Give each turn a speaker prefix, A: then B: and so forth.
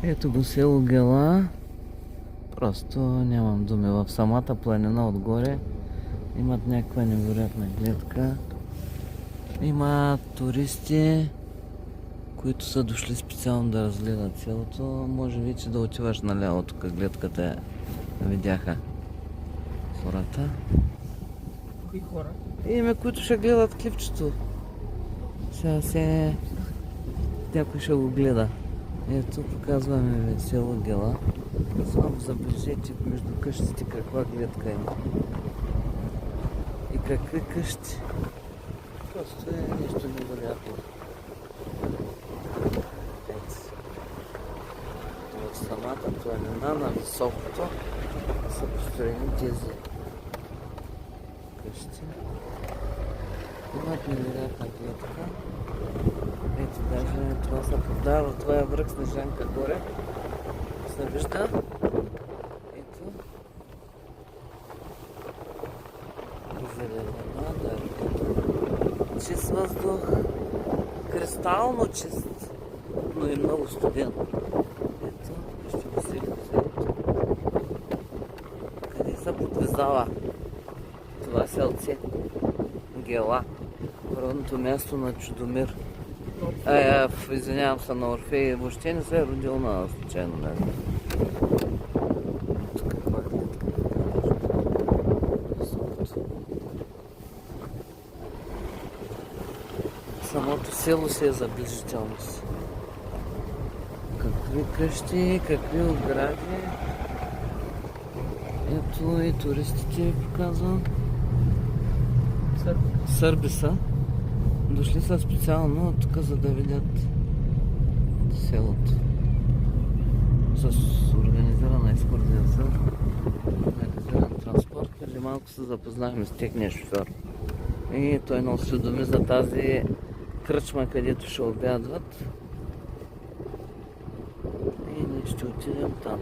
A: Ето го село Гела. Просто нямам думи. В самата планина отгоре имат някаква невероятна гледка. Има туристи, които са дошли специално да разгледат селото. Може вече да отиваш наляво, тук гледката видяха хората.
B: Кои хора?
A: Име, които ще гледат клипчето. Сега някой ще го гледа. Ето, показваме ви село Гела. Само забележете между къщите каква гледка има. И какви къщи. Просто е нещо невероятно. Ето. В самата планина на високото са построени тези къщи. Имат невероятна гледка. Ето, даже това се продава, това е връх Снежанка горе. Се вижда. Ето. Зелена, да. Чист въздух. Кристално чист, но и много студен. Ето, ще го селим селото. Къде се подвизава това селце? Гела. Родното място на Чудомир. Извинявам се, на Орфей. Въобще не се е родил на случайно място. Тук каква гледка. Самото село си е забележителност. Какви къщи, какви огради. Ето и туристите ви показвам. Сърби са. Дошли са специално тук, за да видят селото. С организирана екскурзия за организиран транспорт. Преди малко се запознахме с техния шофьор. И той ме осведоми за тази кръчма, където ще обядват. И ние ще отидем там.